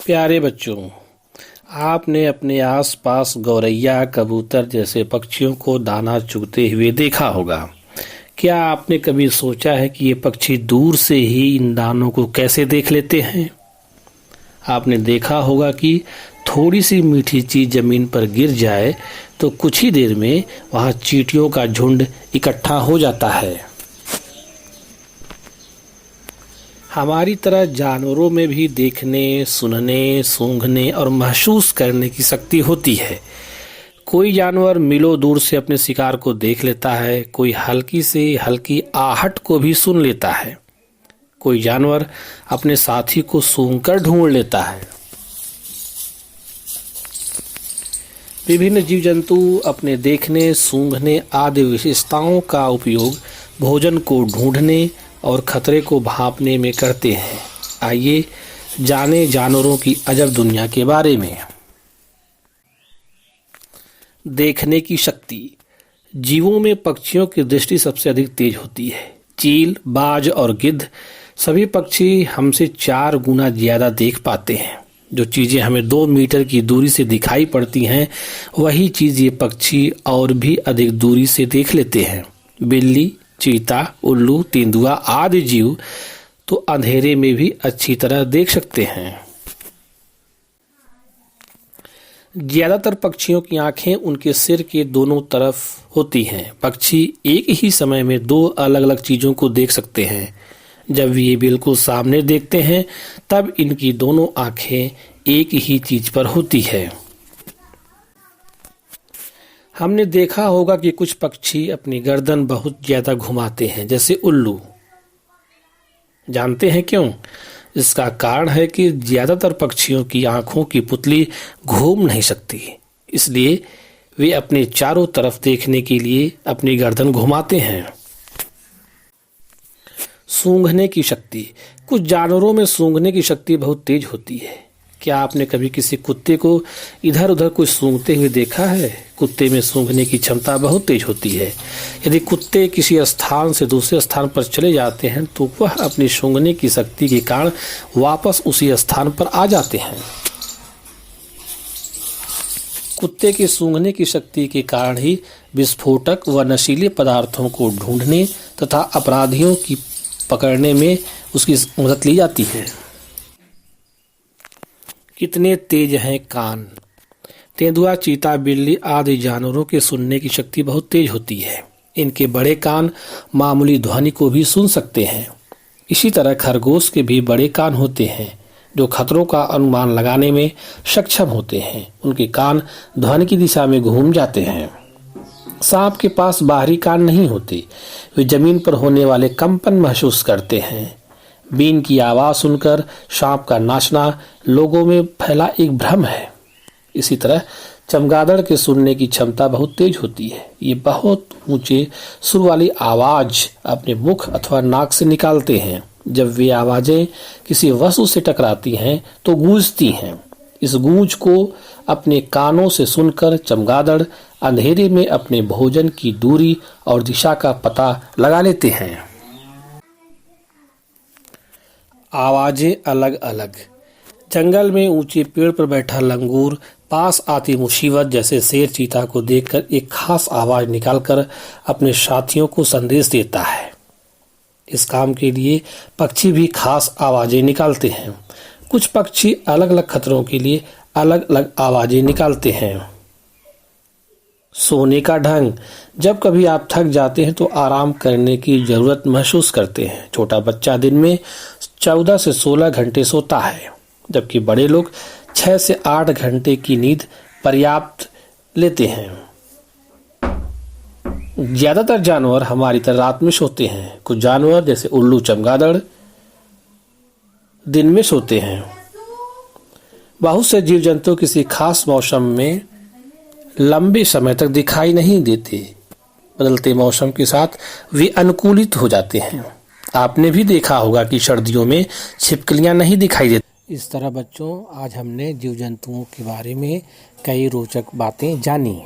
प्यारे बच्चों, आपने अपने आसपास गौरैया, कबूतर जैसे पक्षियों को दाना चुगते हुए देखा होगा। क्या आपने कभी सोचा है कि ये पक्षी दूर से ही इन दानों को कैसे देख लेते हैं? आपने देखा होगा कि थोड़ी सी मीठी चीज़ ज़मीन पर गिर जाए तो कुछ ही देर में वहाँ चींटियों का झुंड इकट्ठा हो जाता है। हमारी तरह जानवरों में भी देखने, सुनने, सूंघने और महसूस करने की शक्ति होती है। कोई जानवर मीलों दूर से अपने शिकार को देख लेता है, कोई हल्की से हल्की आहट को भी सुन लेता है, कोई जानवर अपने साथी को सूंघकर ढूंढ लेता है। विभिन्न जीव जंतु अपने देखने, सूंघने आदि विशेषताओं का उपयोग भोजन को ढूंढने और खतरे को भांपने में करते हैं। आइए जाने जानवरों की अजब दुनिया के बारे में। देखने की शक्ति। जीवों में पक्षियों की दृष्टि सबसे अधिक तेज होती है। चील, बाज और गिद्ध सभी पक्षी हमसे 4 गुना ज्यादा देख पाते हैं। जो चीजें हमें 2 मीटर की दूरी से दिखाई पड़ती हैं, वही चीज ये पक्षी और भी अधिक दूरी से देख लेते हैं। बिल्ली, चीता, उल्लू, तेंदुआ आदि जीव तो अंधेरे में भी अच्छी तरह देख सकते हैं। ज्यादातर पक्षियों की आंखें उनके सिर के दोनों तरफ होती हैं। पक्षी एक ही समय में 2 अलग अलग चीजों को देख सकते हैं। जब ये बिल्कुल सामने देखते हैं तब इनकी दोनों आंखें एक ही चीज पर होती है। हमने देखा होगा कि कुछ पक्षी अपनी गर्दन बहुत ज्यादा घुमाते हैं, जैसे उल्लू। जानते हैं क्यों? इसका कारण है कि ज्यादातर पक्षियों की आंखों की पुतली घूम नहीं सकती, इसलिए वे अपने चारों तरफ देखने के लिए अपनी गर्दन घुमाते हैं। सूंघने की शक्ति। कुछ जानवरों में सूंघने की शक्ति बहुत तेज होती है। क्या आपने कभी किसी कुत्ते को इधर उधर कुछ सूंघते हुए देखा है? कुत्ते में सूंघने की क्षमता बहुत तेज होती है। यदि कुत्ते किसी स्थान से दूसरे स्थान पर चले जाते हैं तो वह अपनी सूंघने की शक्ति के कारण वापस उसी स्थान पर आ जाते हैं। कुत्ते के सूंघने की शक्ति के कारण ही विस्फोटक व नशीले पदार्थों को ढूंढने तथा अपराधियों की पकड़ने में उसकी मदद ली जाती है। कितने तेज हैं कान। तेंदुआ, चीता, बिल्ली आदि जानवरों के सुनने की शक्ति बहुत तेज होती है। इनके बड़े कान मामूली ध्वनि को भी सुन सकते हैं। इसी तरह खरगोश के भी बड़े कान होते हैं जो खतरों का अनुमान लगाने में सक्षम होते हैं। उनके कान ध्वनि की दिशा में घूम जाते हैं। सांप के पास बाहरी कान नहीं होते, वे जमीन पर होने वाले कंपन महसूस करते हैं। बीन की आवाज सुनकर सांप का नाचना लोगों में फैला एक भ्रम है। इसी तरह चमगादड़ के सुनने की क्षमता बहुत तेज होती है। ये बहुत ऊंचे सुर वाली आवाज अपने मुख अथवा नाक से निकालते हैं। जब वे आवाजें किसी वस्तु से टकराती हैं तो गूंजती हैं। इस गूंज को अपने कानों से सुनकर चमगादड़ अंधेरे में अपने भोजन की दूरी और दिशा का पता लगा लेते हैं। आवाजें अलग अलग। जंगल में ऊंचे पेड़ पर बैठा लंगूर पास आती मुसीबत जैसे शेर, चीता को देखकर एक खास आवाज निकालकर अपने साथियों को संदेश देता है। इस काम के लिए पक्षी भी खास आवाजें निकालते हैं। कुछ पक्षी अलग अलग खतरों के लिए अलग अलग आवाजें निकालते हैं। सोने का ढंग। जब कभी आप थक जाते हैं तो आराम करने की जरूरत महसूस करते हैं। छोटा बच्चा दिन में 14 से 16 घंटे सोता है, जबकि बड़े लोग 6 से 8 घंटे की नींद पर्याप्त लेते हैं। ज्यादातर जानवर हमारी तरह रात में सोते हैं। कुछ जानवर जैसे उल्लू, चमगादड़ दिन में सोते हैं। बहुत से जीव जंतु किसी खास मौसम में लंबे समय तक दिखाई नहीं देते। बदलते मौसम के साथ वे अनुकूलित हो जाते हैं। आपने भी देखा होगा कि सर्दियों में छिपकलियां नहीं दिखाई देती। इस तरह बच्चों, आज हमने जीव जंतुओं के बारे में कई रोचक बातें जानी।